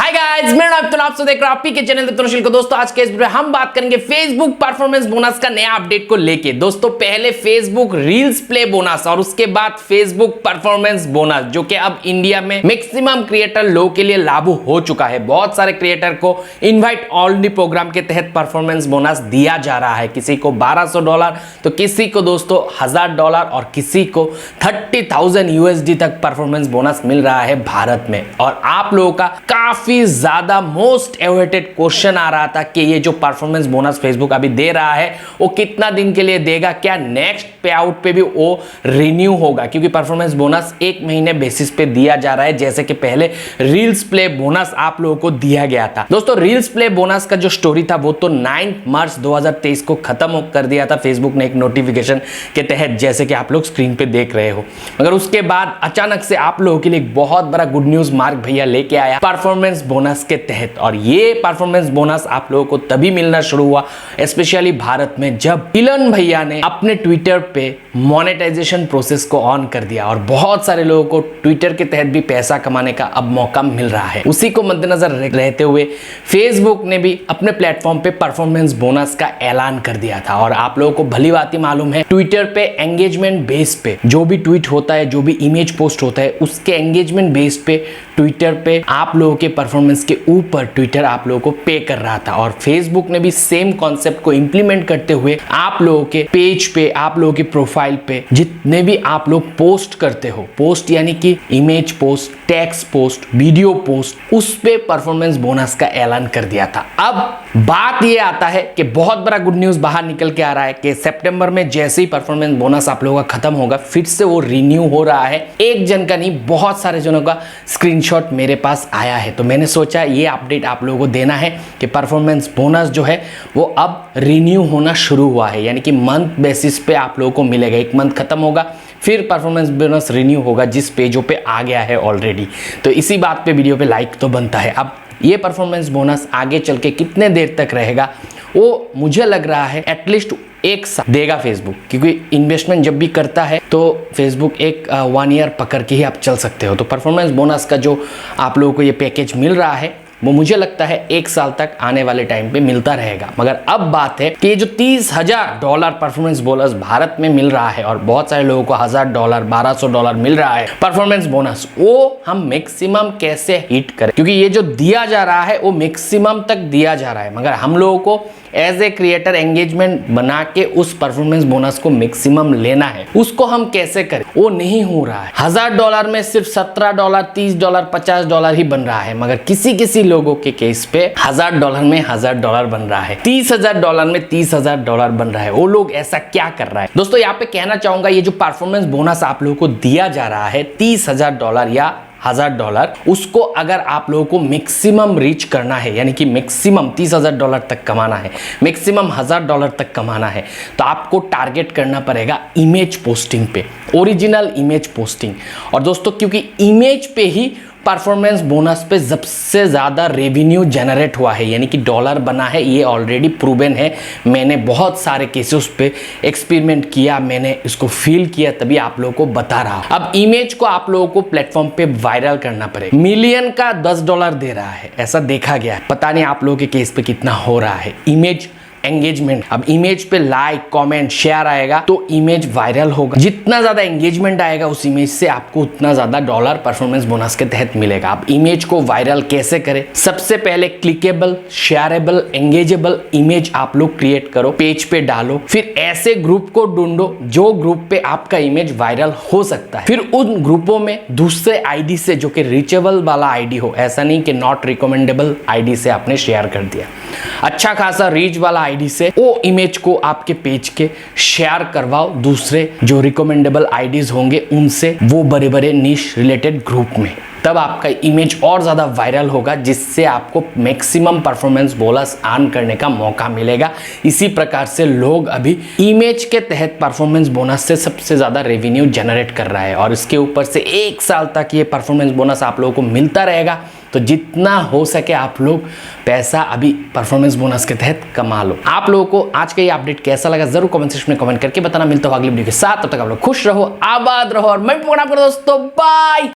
Hi guys, मेरा नाम तो आप सब देख रहे हो आपकी के चैनल तनुशील को। दोस्तों आज के इस वीडियो में हम बात करेंगे फेसबुक परफॉर्मेंस बोनस का नया अपडेट को लेके। दोस्तों पहले फेसबुक रील्स प्ले बोनस और उसके बाद फेसबुक परफॉर्मेंस बोनस, जो कि अब इंडिया में मैक्सिमम क्रिएटर लोग के लिए लागू हो चुका है। बहुत सारे क्रिएटर को इनवाइट ऑनली प्रोग्राम के तहत परफॉर्मेंस बोनस दिया जा रहा है। किसी को $1200 तो किसी को दोस्तों $1000 और किसी को 30,000 USD तक परफॉर्मेंस बोनस मिल रहा है भारत में। और आप लोगों का काफी ज्यादा मोस्ट अवेटेड क्वेश्चन आ रहा था कि ये जो परफॉर्मेंस बोनस फेसबुक अभी दे रहा है वो कितना दिन के लिए देगा, क्या नेक्स्ट पे आउट पे भी वो रिन्यू होगा, क्योंकि परफॉर्मेंस बोनस 1 महीने बेसिस पे दिया जा रहा है, जैसे कि पहले रील्स प्ले बोनस आप लोगों को दिया गया था। दोस्तों रील्स प्ले बोनस का जो स्टोरी था वो तो 9 मार्च 2023 को खत्म कर दिया था फेसबुक ने एक नोटिफिकेशन के तहत, जैसे कि आप लोग स्क्रीन पे देख रहे हो। मगर उसके बाद अचानक से आप लोगों के लिए एक बहुत बड़ा गुड न्यूज मार्क भैया लेके आया परफॉर्मेंस बोनस के तहत। और ये परफॉर्मेंस बोनस आप लोगों को तभी मिलना शुरू हुआ स्पेशली भारत में, जब इलन भैया ने अपने ट्विटर पे मोनेटाइजेशन प्रोसेस को ऑन कर दिया और बहुत सारे लोगों को ट्विटर के तहत भी पैसा कमाने का अब मौका मिल रहा है। उसी को मद्देनजर रहते हुए फेसबुक ने भी अपने प्लेटफॉर्म पे परफॉर्मेंस बोनस का ऐलान कर दिया था। और आप लोगों को भली बात ही मालूम है, ट्विटर पे एंगेजमेंट बेस पे जो भी ट्वीट होता है, जो भी इमेज पोस्ट होता है, उसके एंगेजमेंट बेस पे ट्विटर पे आप लोगों के परफॉर्मेंस के ऊपर ट्विटर आप लोगों को पे कर रहा था। और फेसबुक ने भी सेम कॉन्सेप्ट को इंप्लीमेंट करते हुए आप लोगों के पेज पे, आप लोगों की प्रोफाइल पे जितने भी आप लोग पोस्ट करते हो, पोस्ट यानी कि image post, text post, video post, उस पे परफॉर्मेंस बोनस का ऐलान कर दिया था। अब बात ये आता है कि बहुत बड़ा गुड न्यूज बाहर निकल के आ रहा है कि सितंबर में जैसे ही परफॉर्मेंस बोनस आप लोगों का खत्म होगा, फिर से वो रिन्यू हो रहा है। एक जन का नहीं, बहुत सारे जनों का स्क्रीनशॉट मेरे पास आया है, तो मैंने सोचा ये अपडेट आप लोगों को देना है कि परफॉर्मेंस बोनस जो है वो अब रिन्यू होना शुरू हुआ है, यानी कि मंथ बेसिस पे आप लोगों को मिलेगा। एक मंथ खत्म होगा फिर परफॉर्मेंस बोनस रिन्यू होगा, जिस पेजों पे आ गया है ऑलरेडी। तो इसी बात पे वीडियो पे लाइक तो बनता है। अब ये परफॉर्मेंस बोनस आगे चल के कितने देर तक रहेगा, वो मुझे लग रहा है एटलीस्ट 1 साल देगा फेसबुक, क्योंकि इन्वेस्टमेंट जब भी करता है तो फेसबुक एक 1 ईयर पकड़ के ही आप चल सकते हो। तो परफॉर्मेंस बोनस का जो आप लोगों को ये पैकेज मिल रहा है वो मुझे लगता है 1 साल तक आने वाले टाइम पे मिलता रहेगा। मगर अब बात है कि ये जो $30,000 परफॉर्मेंस बोनस भारत में मिल रहा है और बहुत सारे लोगों को $1000, $1200 मिल रहा है परफॉर्मेंस बोनस, वो हम मैक्सिमम कैसे हिट करें, क्योंकि ये जो दिया जा रहा है वो मैक्सिमम तक दिया जा रहा है, मगर हम लोगों को एज ए क्रिएटर एंगेजमेंट बना के उस परफॉर्मेंस बोनस को मैक्सिमम लेना है। उसको हम कैसे करें, वो नहीं हो रहा है। $1000 में सिर्फ $17, $30, $50 ही बन रहा है, मगर किसी लोगों के केस पे $1000 में $1000 बन रहा है, $30,000 में $30,000 बन रहा है। वो लोग ऐसा क्या कर रहा है? दोस्तों यहाँ पे कहना चाहूंगा, ये जो परफॉर्मेंस बोनस आप लोगों को दिया जा रहा है $30,000 या $1000, उसको अगर आप लोगों को मैक्सिमम रीच करना है, यानी कि मैक्सिमम $30,000 तक कमाना है, मैक्सिमम $1000 तक कमाना है, तो आपको टारगेट करना पड़ेगा इमेज पोस्टिंग पे, ओरिजिनल इमेज पोस्टिंग। और दोस्तों क्योंकि इमेज पे ही परफॉर्मेंस बोनस पे सबसे ज़्यादा रेवेन्यू जनरेट हुआ है, यानी कि डॉलर बना है, ये ऑलरेडी प्रूवन है। मैंने बहुत सारे केसेस पे एक्सपेरिमेंट किया, मैंने इसको फील किया, तभी आप लोगों को बता रहा हूं। अब इमेज को आप लोगों को प्लेटफॉर्म पे वायरल करना पड़ेगा। मिलियन का $10 दे रहा है, ऐसा देखा गया है। पता नहीं आप लोगों के केस पे कितना हो रहा है इमेज एंगेजमेंट। अब इमेज पे लाइक, कमेंट, शेयर आएगा तो इमेज वायरल होगा। जितना ज्यादा एंगेजमेंट आएगा उस इमेज से आपको उतना ज्यादा डॉलर परफॉर्मेंस बोनस के तहत मिलेगा। अब इमेज को वायरल कैसे करें? सबसे पहले क्लिकेबल, शेयरेबल, एंगेजेबल इमेज आप लोग क्रिएट करो, पेज पे डालो, फिर ऐसे ग्रुप को ढूंढो जो ग्रुप पे आपका इमेज वायरल हो सकता है। फिर उन ग्रुपों में दूसरे आईडी से, जो कि रीचेबल वाला आईडी हो, ऐसा नहीं कि नॉट रिकमेंडेबल आईडी से आपने शेयर कर दिया, अच्छा खासा रीच वाला आईडी से वो इमेज को आपके पेज के शेयर करवाओ दूसरे जो रिकमेंडेबल आईडीज होंगे उनसे, वो बड़े बड़े निश रिलेटेड ग्रुप में। तब आपका इमेज और ज़्यादा वायरल होगा, जिससे आपको मैक्सिमम परफॉर्मेंस बोनस अर्न करने का मौका मिलेगा। इसी प्रकार से लोग अभी इमेज के तहत परफॉर्मेंस बोनस से सबसे ज़्यादा रेवेन्यू जनरेट कर रहा है। और इसके ऊपर से 1 साल तक ये परफॉर्मेंस बोनस आप लोगों को मिलता रहेगा। तो जितना हो सके आप लोग पैसा अभी परफॉर्मेंस बोनस के तहत कमा लो। आप लोगों को आज का ये अपडेट कैसा लगा जरूर कमेंट सेक्शन में कमेंट करके बताना। मिलता हूं अगली वीडियो के साथ, तब तक आप लोग खुश रहो, आबाद रहो और मैं आपको दोस्तों बाय।